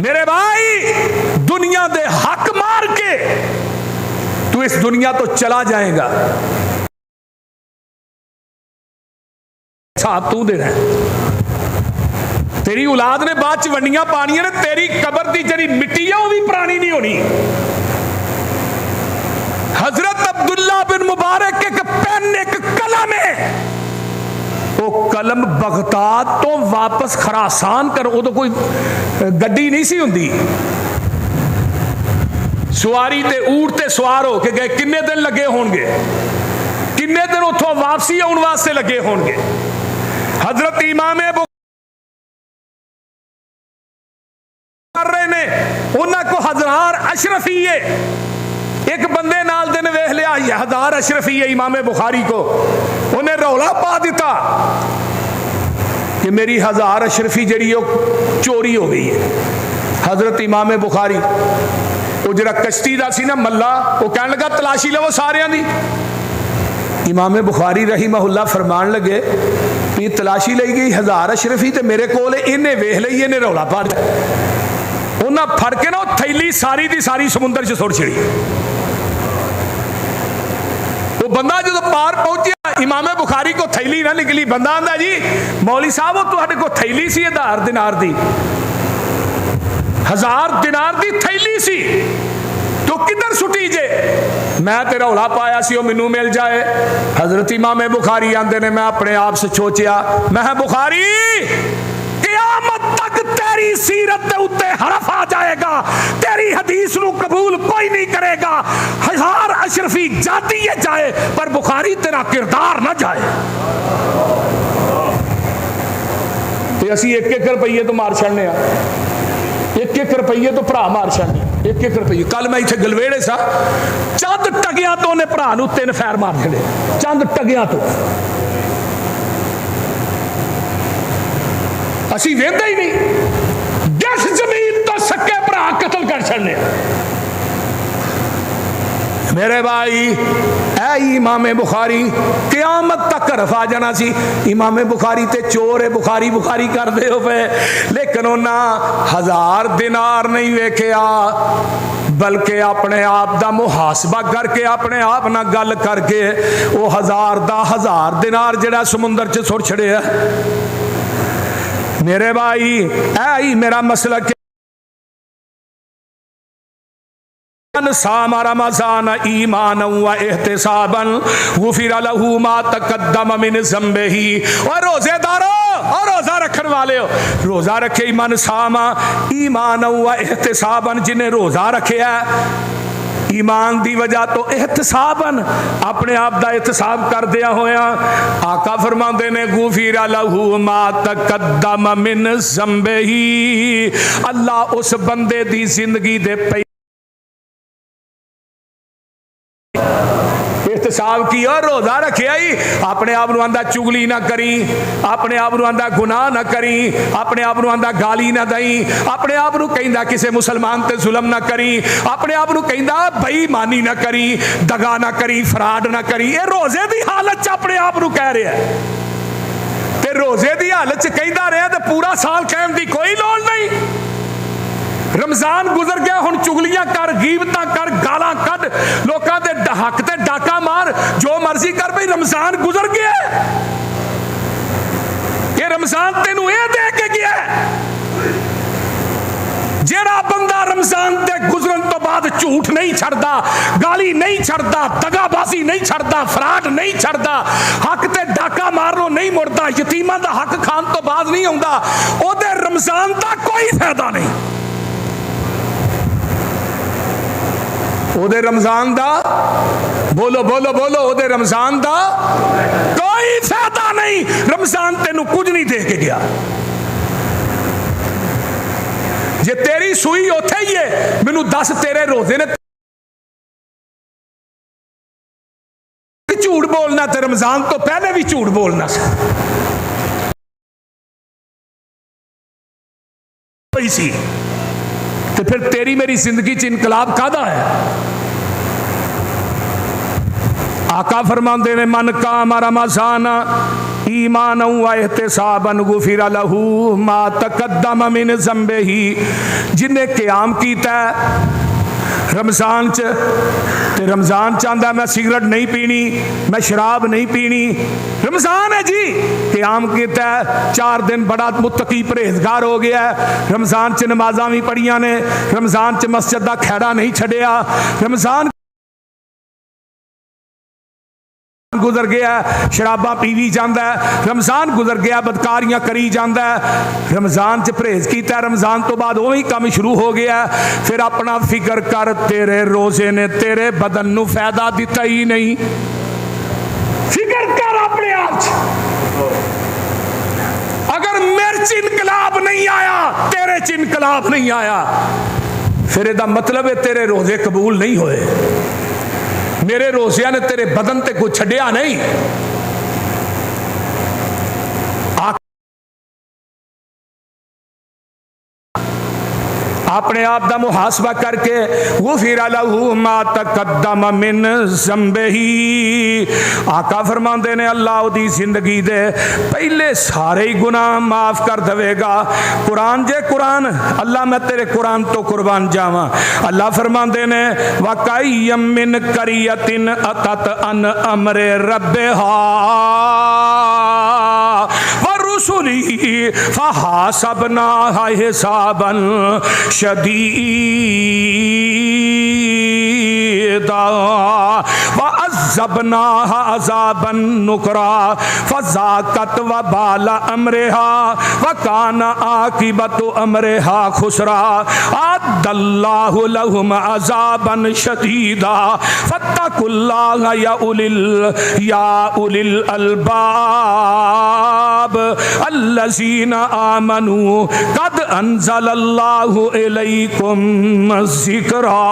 میرے بھائی دنیا دے حق مار کے تو اس دنیا تو چلا جائے گا، حساب تو دینا ہے۔ تیری اولاد نے بعد چ ونڈیاں پانیاں نے، تیری قبر دی جڑی مٹی ہے وہ بھی پرانی نہیں ہونی۔ حضرت عبداللہ بن مبارک ایک پین ایک قلم ہے، وہ قلم بغداد تو واپس خراسان کر، وہ تو کوئی گڈی نہیں سی ہوندی، سواری تے اونٹ تے سوار ہو کے گئے، کنے دن لگے ہون گے، کنے دن اتھوں واپسی آن واسطے لگے ہون گے۔ حضرت امام ابو کر رہے نے، انہاں کو ہزار اشرفی ہے، ایک بندے نال دن ویکھ لیا یہ ہزار اشرفی ہے امام بخاری کو، انہیں رولا پا دیتا کہ میری ہزار اشرفی جڑی ہے چوری ہو گئی ہے۔ حضرت امام بخاری وہ جڑا کشتی دا سی نا ملا، وہ کہنے لگا تلاشی لو سارے دی۔ امام بخاری رحمہ اللہ فرمان لگے یہ تلاشی لئی گئی ہزار اشرفی تے میرے کول انہیں ویکھ لئی، انہیں رولا پا دیا، انہاں پھڑ کے نا وہ تھیلی ساری دی ساری سمندر چ سٹ چھڑی۔ وہ بندہ جب پار پہنچیا امام بخاری کو تھیلی نہ نکلی، بندہ آندا جی مولوی صاحب وہ تہاڈے کو تھیلی سی 1000 دینار دی، 1000 دینار دی تھیلی سی تو کدھر سٹی جے؟ میں تیرا اولا پایا سی وہ مینوں مل جائے۔ حضرت امام بخاری آندے نے میں اپنے آپ سے سوچیا، میں بخاری قیامت تک تیری سیرت دے اوتے حرف آ جائے گا، تیری حدیث نو قبول کوئی نہیں کرے گا، 1000 اشرفی جاتی ہے جائے پر بخاری تیرا کردار نہ جائے۔ تے اسی 1-1 روپیے تو مار چھڑنے آ، 1-1 روپیے تو بھرا مار چھڑنے، 1-1 روپیے۔ کل میں اتنے گلویڑے سا، چند ٹگیاں تو انہیں بھرا نو 3 فیر مار چھڑے، چند ٹگیاں تو اسی ویندے ہی نہیں، جس زمین تو سکے بھرا قتل کر چھڑنے۔ میرے بھائی اے امام بخاری قیامت تک حرف آ جانا سی، امام بخاری تے چور ہے، بخاری بخاری کر دے ہو پے، لیکن انہاں 1000 دینار نہیں ویکھیا بلکہ اپنے آپ دا محاسبہ کر کے اپنے آپ نہ گل کر کے وہ 1000 دینار جڑا سمندر چ سٹ چھڑے ہے۔ میرے بھائی اے میرا مسئلہ کہ صام رمضان ایمانا و احتسابا غفر له ما تقدم من ذنبه۔ اور روزے دارو اور روزہ رکھن والے ہو، روزہ رکھے من صام ایمانا و احتسابا، جنہیں روزہ رکھے ہے ایمان دی وجہ تو احتساباً اپنے آپ دا احتساب کر دیا ہویا، آقا فرماندے نے غفر له ما تقدم من ذنبه، اللہ اس بندے دی زندگی دے پئی احتساب کی اور روزہ رکھے آئی، اپنے آپ نو آندہ چگلی نہ کری، اپنے آپ نو آندہ گناہ نہ کری، اپنے آپ نو آندہ گالی نہ دئی، اپنے آپ نو کہندہ کسے مسلمان تے ظلم نہ کری، اپنے آپ نو کہندہ بے ایمانی نہ کری، دگا نہ کری، فراڈ نہ کری۔ یہ روزے دی حالت چ اپنے آپ نو کہہ رہے ہیں، تے روزے دی حالت چ کہندہ رہے تے پورا سال کہن دی کوئی لوڑ نہیں۔ رمضان گزر گیا، ہن چگلیاں کر، غیبتاں کر، گالاں کڈ، لوکاں دے حق تے ڈاکا مار، جو مرضی کر، بھئی رمضان گزر گیا ہے، یہ رمضان تینوں اے دے کے گیا ہے۔ جیڑا بندہ رمضان دے گزرن تو بعد جھوٹ نہیں چھڑدا، گالی نہیں چھڑدا، دگا بازی نہیں چھڑدا، فراڈ نہیں چھڑدا، حق تے ڈاکا مارنو نہیں مڑدا، یتیماں دا حق کھان تو بعد نہیں ہوندا، او دے رمضان دا کوئی فائدہ نہیں، او دے رمضان دا بولو بولو بولو، او دے رمضان دا کوئی فائدہ نہیں۔ رمضان تینوں کچھ نہیں دے کے گیا، جے تیری سوئی اوتھے ہی ہے، مینوں دس تیرے روزے نے جھوٹ بولنا تے رمضان تو پہلے بھی جھوٹ بولنا سی، تو پھر تیری میری زندگی چ انقلاب کادا ہے؟ آقا فرماندے نے من قام رمضان ईमाना व एहतिसाबन गुफिर लहू मा तकद्दम मिन ज़म्बिही। जिन्हें क़याम कीता रमज़ान च, ते रमज़ान चाहता मैं सिगरेट नहीं पीनी, मैं शराब नहीं पीनी, रमज़ान है जी, क़याम कीता 4 दिन बड़ा मुत्तकी परहेजगार हो गया, रमज़ान च नमाज़ां भी पढ़ियां ने, रमज़ान च मस्जिद दा खैड़ा नहीं छड्डिया, रमज़ान गुजर गया शराबा पीवी जाता है, रमज़ान गुजर गया बदकारियां करी जाता है, रमज़ान च परहेज किया, रमज़ान तो बाद वही काम शुरू हो गया। फिर अपना फिक्र कर, तेरे रोजे ने तेरे बदन नूं फायदा दिता ही नहीं। फिक्र कर अपने आप च। अगर मेरे च इनकलाब नहीं आया, तेरे च इनकलाब नहीं आया, फिर इसदा मतलब है तेरे रोजे कबूल नहीं होए, मेरे रोज़िया ने तेरे बदन ते कुछ छड्डिया नहीं। अपने आप का मुहासबा करके गुफिर लहू मा तकद्दम मिन ज़म्बिही। आका फरमाते ने अल्लाह उदी जिंदगी दे पहले सारे ही गुनाह माफ कर देगा। कुरान जे कुरान, अल्लाह मैं तेरे कुरान तो कुर्बान जावा। अल्लाह फरमाते ने वकाय्यम मिन करियतिन अतत अन अमरे रब्बिहा वरुसुलिही फहासबनाहा हिसाबन शदीदा वअज़्ज़बनाहा अज़ाबन नुकरा फज़ाक़त वबाल अमरिहा वकान आक़िबतु अमरिहा खुसरा अद्दल्लाहु लहुम अज़ाबन शदीदा फत्तकुल्लाह या उलिल अलबाब अल्लज़ीना आमनू कद अंज़लल्लाहु इलैकुम ज़िक्रा।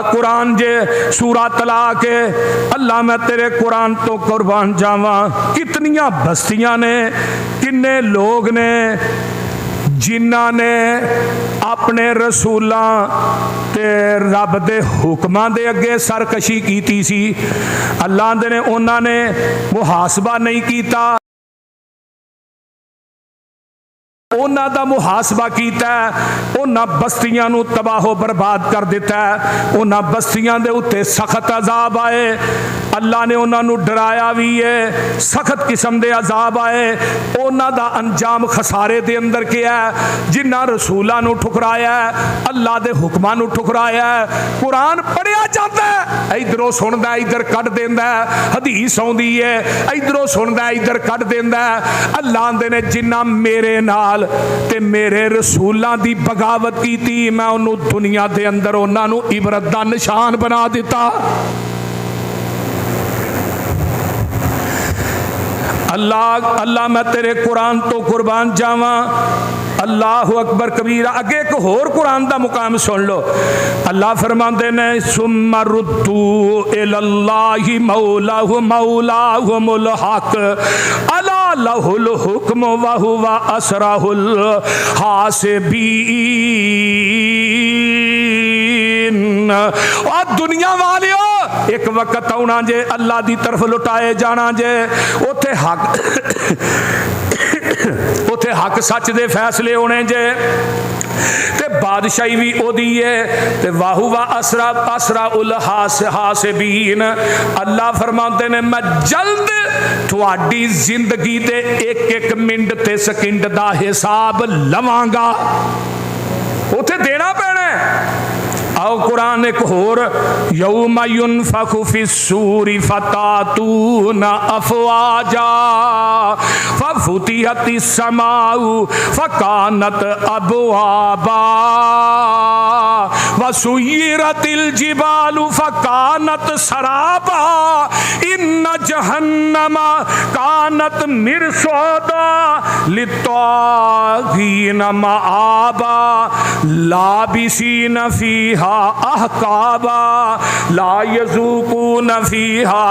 कुरान जे सूरा तलाक है, अल्लाह मैं तेरे कुरान तो कुर्बान जावा। कितनियां बस्तियां ने, किन्ने लोग ने जिन्हां ने अपने रसूलां ते रब दे हुक्मां दे अगे सरकशी कीती सी। अल्लाह दे ने उन्हां ने मुहासबा नहीं कीता, उन्हां दा मुहासबा कीता, उन्हां बस्तियां नूं तबाहो बर्बाद कर दिता। उन्हां बस्तियां दे उत्ते सख्त अजाब आए, अल्लाह ने उन्हां नूं डराया भी है, सख्त किस्म दे अजाब आए। उन्हां दा अंजाम खसारे दे अंदर क्या है? जिन्हां रसूलां नूं ठुकराया, अल्लाह दे हुक्मां नूं ठुकराया। कुरान पढ़िया जाता है, इधरों सुनदा इधर कट देंदा, हदीस आउंदी है इधरों सुनदा इधर कट देंदा। अल्लाह दे ने जिन्हां मेरे नाल ते मेरे रसूलां दी बगावत कीती, मैं उन्हों दुनिया दे अंदर उन्हां नूं इबरत दा निशान बना दिता। अल्लाह मैं तेरे कुरान तो कुर्बान जावा। अल्लाह अकबर कबीरा। अगे एक होर कुरान दा मुकाम सुन लो। अल्लाह फरमाते ने सुम्मा रुद्दू इलल्लाहि मौलाहुमुल हक अला लहुल हुक्म व हुवा असराहुल हासिबीन। और दुनिया वालियो एक वक्त आना जे अल्लाह की तरफ लुटाए जाना जे, उथे हक उथे हक सच दे फैसले होने जे, ते बादशाही भी ओदी है, ते वाहुवा असरा असरा उल हासिबीन। अल्लाह फरमाते ने मैं जल्द थोड़ी जिंदगी दे एक एक मिनट ते सेकंड दा हिसाब लवांगा, उथे देना पैना। आओ कुरान एक होर, यौम युनफखु फिस्सूरी फतातूना अफवाजा फफुतिहतिस समाउ फकानत अबवाबा वसुय्यिरतिल जिबालु फकानत सराबा इन्न जहन्नमा कानत मिरसादा लित्तागीन मआबा लाबिसीन फीहा अहकाबा ला यज़ूकून फीहा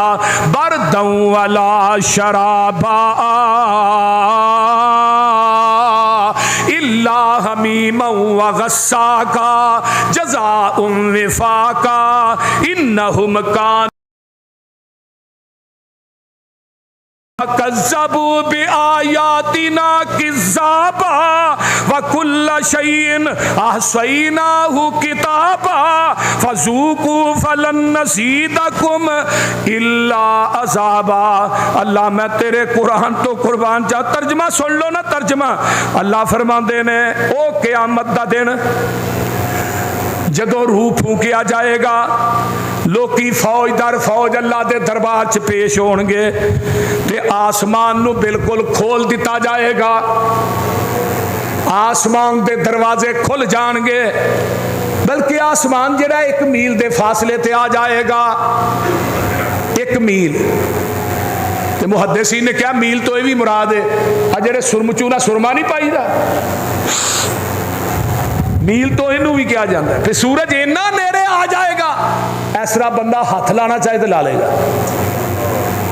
बरदन वला शराबा इल्ला हमीमा व गस्साका जज़ाउम विफाका इन्नहुम कान कज़्ज़बू बिआयातिना किज़्ज़ाबा व कुल्ल शैइन अहसैनाहु किताबा फज़ूकू फलन नज़ीदकुम इल्ला अज़ाबा। अल्लाह मैं तेरे कुरान तो कुर्बान जा। तर्जमा सुन लो ना, तर्जमा अल्लाह फरमाते ने ओ क़यामत दा दिन जदों रूह फूकिया जाएगा, लोकी फौज दर फौज अल्लाह के दरबार च पेश होणगे ते आसमान नू बिल्कुल खोल दिता जाएगा, आसमान के दरवाजे खुल जाएंगे, बल्कि आसमान जिहड़ा 1 मील के फासले ते आ जाएगा। 1 मील ते मुहद्दिसीन ने कहा मील तो यह भी मुराद है, आ जिहड़े सुरमचू ना सुरमा नहीं पाईदा, मील तो इनू भी कहा जाता है। फिर सूरज इन्ना नेड़े आ जाएगा, इस तरह बंदा हाथ लाना चाहे तो ला लेगा,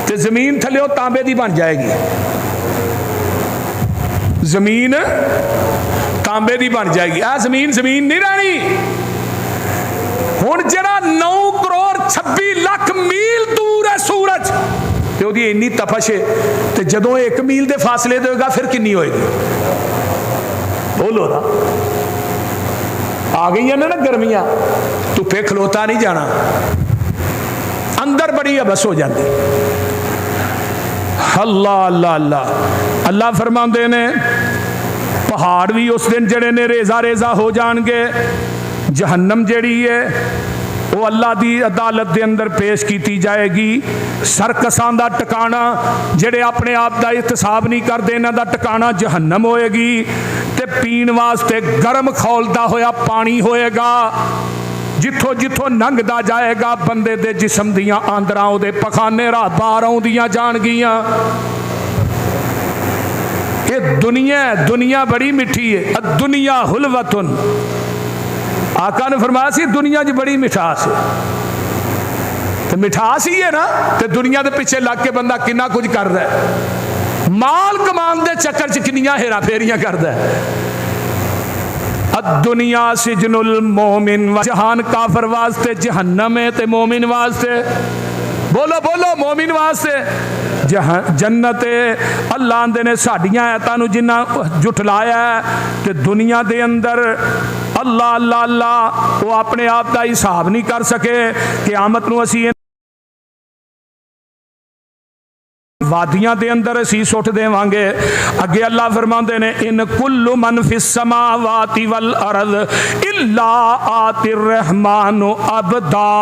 तो जमीन थल्ले तांबे की बन जाएगी, जमीन तांबे की बन जाएगी। आ जमीन जमीन नहीं रहनी। हुण जिहड़ा 9 करोड़ 26 लाख मील दूर है सूरज, तो उसकी इन्नी तपश है, तो जदों 1 मील के फासले दे होगा फिर कितनी होएगी? बोलो ना। आ गई ने ना गर्मियां, धुप्पे खलोता नहीं जाना, अंदर बड़ी हबस हो जाती। अल्लाह अल्लाह अल्लाह अल्लाह फरमाते ने पहाड़ भी उस दिन जड़े ने रेजा रेजा हो जाएंगे। जहन्नम जड़ी है वो अल्लाह की अदालत के अंदर पेश की जाएगी। सरकसां दा टिकाना जेड़े अपने आप का एहतसाब नहीं करते, इन्हां दा टिकाना जहन्नम होएगी। ते पीण वास्ते गर्म खौलदा होया पानी होएगा, जिथों जिथों लंघदा जाएगा बंदे दे जिस्म दियां आंदरां उहदे पखाने राह बाहर आउंदियां जाणगियां। ये दुनिया दुनिया बड़ी मिठी है। दुनिया हुलवतुन, आका ने फरमाया सी दुनिया च बड़ी मिठास है, तो मिठास ही है ना, तो दुनिया के पिछे लग के बंदा कितना कुछ कर रहा है, माल कमान के चक्कर च किनियां हेरा फेरियां करता है। दुनिया सिजनुल मोमिन, जहान काफर वास्ते जहन्नम है, ते मोमिन वास्ते बोलो बोलो मोमिन वास्ते जन्नत है। अल्लाह आंदे ने साडियां आयतां जिन्ना जुटलाया है, ते दुनिया दे अंदर अल्लाह अल्लाह अल्लाह वो अपने आप का हिसाब नहीं कर सके। क़यामत नूं असीं वादियां दे अंदर असीं सुट देवांगे। अगे अल्लाह फरमाते ने इन कुल्लु मन फिस समावाति वल अर्द इल्ला आतिर रहमानु अबदा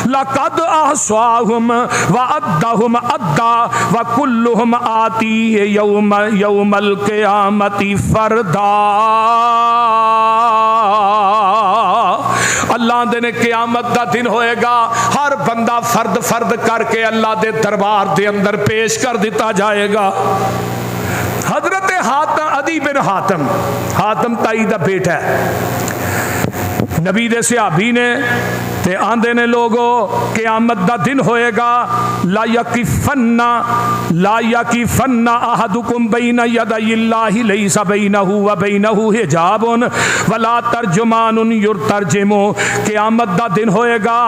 लक़द अहसाहुम व अद्दहुम अद्दा व कुल्लुहुम आती यौमल क़यामति फरदा। अल्लाह ने क़यामत का दिन होएगा, हर बंदा फर्द फर्द करके अल्लाह के दरबार के अंदर पेश कर दिता जाएगा। हजरत हातम अदी बिन हातम, हातम ताई का बेटा है, नबी दे सहाबी ने ते आंदे ने लोगो क़यामत का दिन होएगा, ला यकीफन्ना अहदुकुम बैना यदाइल्लाहि लैसा बैनहु व बैनहु हिजाबुन वला तर्जुमानुन युतर्जिमु। क़यामत का दिन होएगा,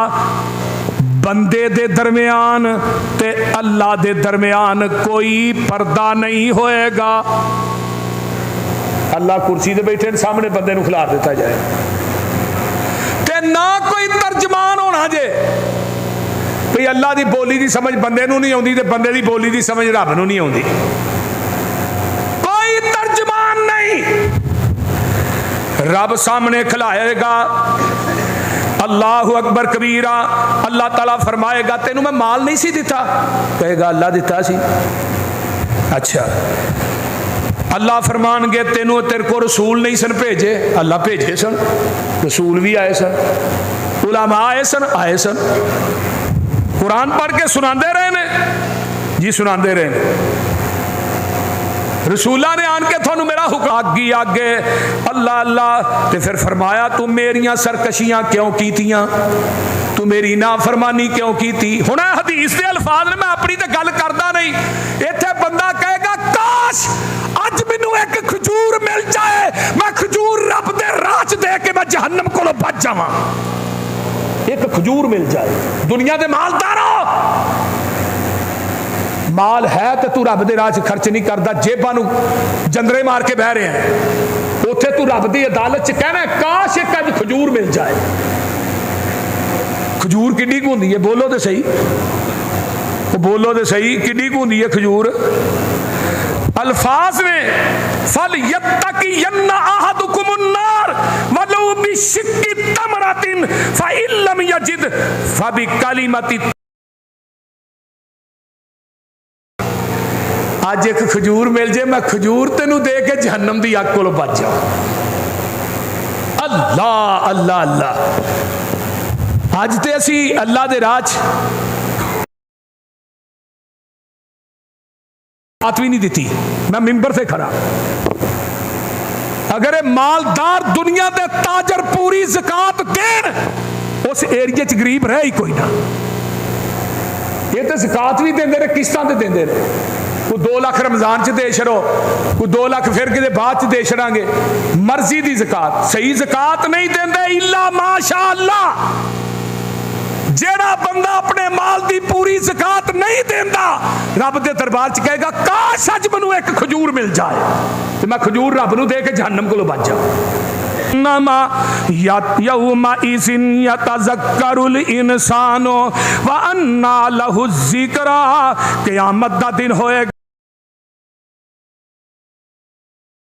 बंदे दे दरमियान ते अल्लाह दे दरमियान कोई पर्दा नहीं होएगा। अल्लाह कुर्सी ते बैठे सामने बंदे नूं खिला दिता जाए, ते ना कोई तर्जमान होना जे। भाई अल्लाह की बोली की समझ बंदे नूं नहीं आउंदी, ते बंदे की बोली की समझ रब नूं नहीं आउंदी, कोई तर्जमान नहीं। रब सामने खिलाएगा, अल्लाह अकबर कबीरा। अल्लाह ताला फरमाएगा तेनू मैं माल नहीं सी दिता, कहेगा अल्लाह दिता सी। अच्छा, अल्लाह फरमानगे तेनू तेरे को रसूल नहीं सन भेजे, अल्लाह भेजे सन, रसूल भी आए सन, उलमा आए सन, कुरान पढ़ के सुनाते रहे ने जी, सुनाते रहे ने। रसूला ने आन के थानू मेरा हुक्म आगी आगे अल्लाह अल्लाह, ते फिर फरमाया तू मेरियां सरकशियां क्यों कीतियां, तू मेरी नाफरमानी क्यों की। हुण हदीस के अल्फाज ने, मैं अपनी तो गल करदा नहीं, इत्थे बंदा कहेगा काश अज मैनू एक खजूर मिल जाए, मैं खजूर रब दे राह च दे के मैं जहन्नम कोलों बच जावां। एक खजूर मिल जाए। दुनिया दे मालदारों, माल है तो तू रब दे राह च खर्च नहीं करता, जेबां नूं जंदरे मार के बह रहे हैं। उत्थे तू रब दी अदालत च कहना काश एक अज खजूर मिल जाए। खजूर किड्डी कु हुंदी है? बोलो तो सही, बोलो तो सही, किड्डी कु हुंदी है खजूर? अल्फाज में फल यत्तकियन्ना अहदुकुमुन नार वलौ बिशिक्कि तमरतिन फइन लम यजिद फबिकलिमति। आज एक खजूर मिल जाए, मैं खजूर तेनू दे के जहन्नम दी अग कोलों बच जाऊं। अल्लाह अल्लाह अल्लाह। अज ते असी अल्लाह दे राह बात भी नहीं दी। मैं मिंबर से खड़ा, अगर ये मालदार दुनिया के ताजर पूरी ज़कात देन, उस एरिए च गरीब रह ही कोई ना। ये तो ज़कात भी देंदे ने, किस्तां ते देंदे ने। कोई 2 लाख रमजान च दे छड़ो, कोई 2 लाख फिर किते बाद च दे छड़ांगे। मर्जी दी ज़कात, सही ज़कात नहीं देंदे इल्ला माशा अल्लाह। जेड़ा बंदा अपने माल की पूरी ज़कात नहीं देंदा, रब दे दरबार च कहेगा काश अज मैनू एक खजूर मिल जाए तो मैं खजूर रब नू दे के जहन्नम कोलों बच जाऊं। नमा यौमा इज़िन यतज़क्करुल इंसानो व अन्ना लहु ज़िक्रा। क़यामत दा दिन होएगा,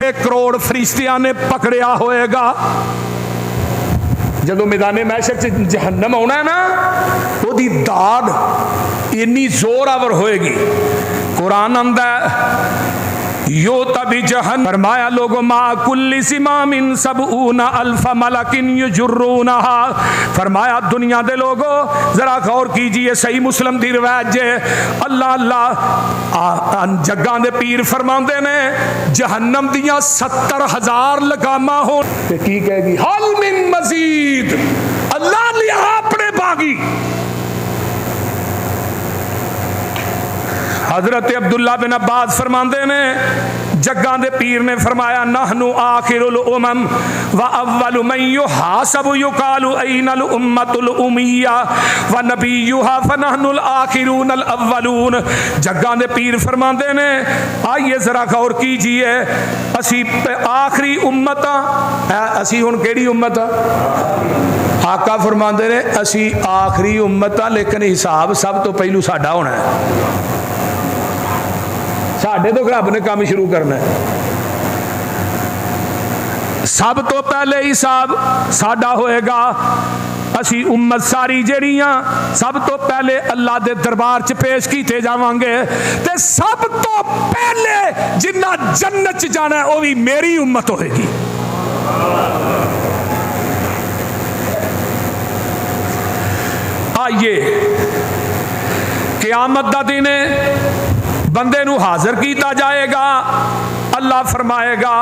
1 करोड़ फरिश्तियां ने पकड़िया होएगा। जदों मैदाने महशर च जहन्नम आना है ना, उसकी दाद इन्नी जोरावर होएगी। कुरान आंदा यो तभी जहन फरमाया लोगों मा कुल्ली सिमामिन सबऊना अल्फा मलकिन युजुर्रूनहा। फरमाया दुनिया दे लोगों जरा गौर कीजिए, सही मुस्लिम दी रिवायत जे अल्लाह अल्लाह जग्गां दे पीर फरमांदे ने जहन्नम दियां 70,000 लगामा हो ते की कहेगी हल मिन मजीद, अल्लाह लिया अपने बागी। हजरत अब्दुल्ला बिन अब्बास फरमाते ने जग्गां दे पीर ने फरमाया नहनु आखिरुल उमम व अव्वलु मन युहासबु युकालु ऐनल उम्मतुल उमिया व नबियुहा फनहनुल आखिरूनल अव्वलून। जग्गां दे पीर फरमाते ने आइए जरा गौर कीजिए, असी आखिरी उम्मत हां। असी हुण केड़ी उम्मत? आका फरमाते ने असी आखिरी उम्मत हां, लेकिन हिसाब सब तो पहलू साडा होना है। साढ़े तो रब ने काम शुरू करना है। सब तो पहले हिसाब साडा होएगा। असी उम्मत सारी जड़ियां सब तो पहले अल्लाह दे दरबार च पेश कीते जावांगे ते सब तो पहले जिन्ना जन्नत च जाना है वो भी मेरी उम्मत होएगी। आइए क़यामत दा दिन बंदे नू हाजिर किया जाएगा। अल्लाह फरमाएगा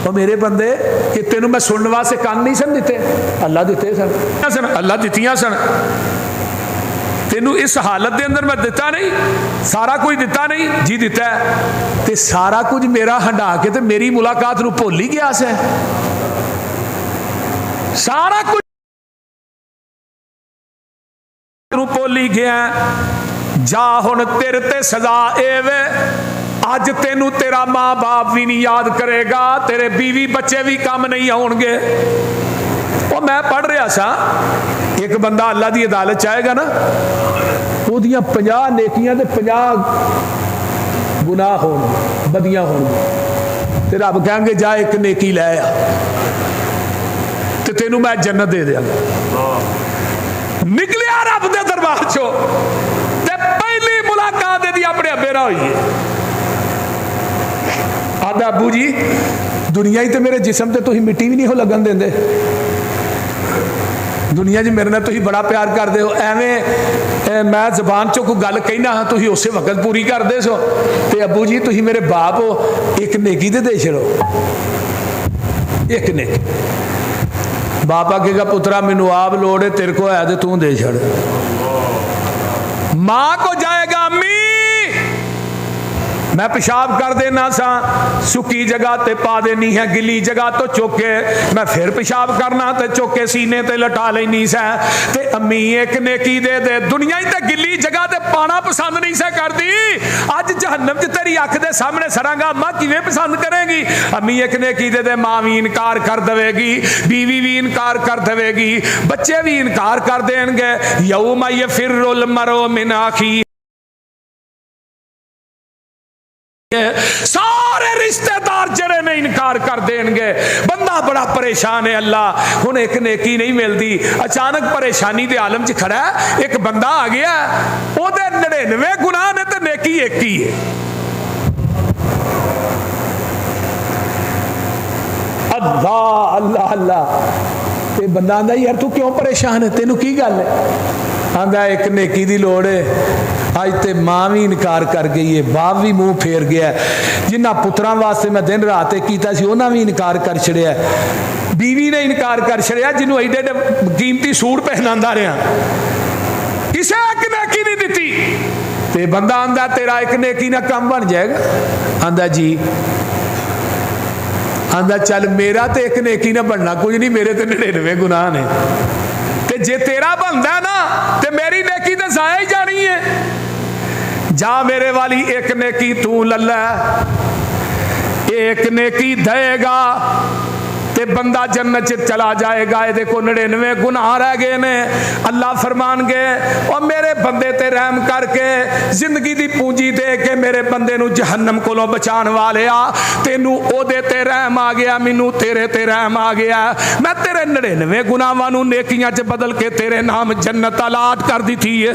तो मेरे बंदे कि तेनू मैं सुनने वास्ते कान नहीं सन दिते? अल्लाह दिते सन, अल्लाह दितियां सन। तेनू इस हालत के अंदर मैं दिता नहीं? सारा कुछ दिता नहीं? जी दिता है। ते सारा कुछ मेरा हंडा के ते मेरी मुलाकात नू भुल ही गया से। सारा कुछ भुल ही गया। जा हुण तेरे ते सजा एवे, अज तेनू तेरा मां बाप भी नहीं याद करेगा, तेरे बीवी बच्चे भी काम नहीं आउणगे। वो मैं पढ़ रहा सा, एक बंदा अल्लाह की अदालत च आएगा ना, ओदियां 50 नेकियां ते 50 गुनाह होण बदियां होण ते रब कहेंगे जा एक नेकी लै आ ते तेनू मैं जन्नत दे देंगा। निकलिया रब दे दरबार चो ते पहली मुलाकात दी अपने अब्बे नाल होई है। आदा अबू जी दुनिया ही तो मेरे जिसम ते तुसीं मिट्टी भी नहीं हो लगन देंदे। दुनिया च मेरे नाल तुसीं बड़ा प्यार करदे हो, एवें मैं जबान चों कोई गल कहना हाँ तुसीं उसे वक्त पूरी करदे सो। ते अबू जी तुसीं मेरे बाप हो, एक नेकी ते दे छड़ो, एक नेकी। बाप आखेगा पुत्रा मैनू आप लोड़ है, तेरे को है तो तू दे छड़। मां को जाएगा अम्मी मैं पेशाब कर देना सा, सुकी जगह ते पा देनी है, गिली जगह तो चुक के मैं फिर पेशाब करना ते चुक के सीने ते लटा लेनी सै। ते अम्मी एक नेकी दे दे, दुनिया ही ते गिली जगह ते पाना पसंद नहीं सै करदी, अज जहन्नम च तेरी अख दे सामने सड़ांगा, अम्मा किवें पसंद करेगी? अम्मी एक नेकी दे दे, मां भी इनकार कर देगी, बीवी भी इनकार कर देगी, बच्चे भी इनकार कर देंगे। यौम यफिरुल मरउ मिन अखी, सारे रिश्तेदार जड़े ने इनकार कर देंगे। बंदा बड़ा परेशान है, अल्लाह हुण एक नेकी नहीं मिलती, अचानक परेशानी के आलम च खड़ा है, एक बंदा आ गया, ओदे 99 गुनाह ने ते नेकी एक ही है। अल्लाह अल्लाह अल्लाह, ते बंदा आंदा यार तू क्यों परेशान है, तेनू की गल है? आंदा एक नेकी दी लोड़ है, अज तो मां भी इनकार कर गई है, बाप भी मुंह फेर गया, जिन्होंने पुत्रां वास्ते मैं दिन रात किया उन्होंने भी इनकार कर छड़िया, बीवी ने इनकार कर छड़िया, जिन्होंने एडे एडे कीमती सूट पहनांदा रहा, किसे एक नेकी नहीं दिती। ते बंदा आंदा तेरा एक नेकी ना काम बन जाएगा? आंदा जी, आंदा चल मेरा तो एक नेकी ना बनना कुछ नहीं, मेरे तो 99 गुनाह ने, ते जे तेरा बनता ना ते मेरी नेकी तो जाया ही जानी है। जा मेरे वाली एक नेकी तू लल्ला, एक नेकी देगा ते बंदा जन्नत च चला जाएगा। ये देखो 99 गुनाह रह गए ने, अल्लाह फरमानगे और मेरे बंदे ते रहम करके जिंदगी दी पूंजी दे के मेरे बंदे नू जहन्नम कोलों बचाने वाले आ, तेनू ओदे ते रहम आ गया, मैनू तेरे ते रहम आ गया, मैं तेरे 99 गुनाहां नू नेकियां च बदल के तेरे नाम जन्नत अलाट कर दी थी है।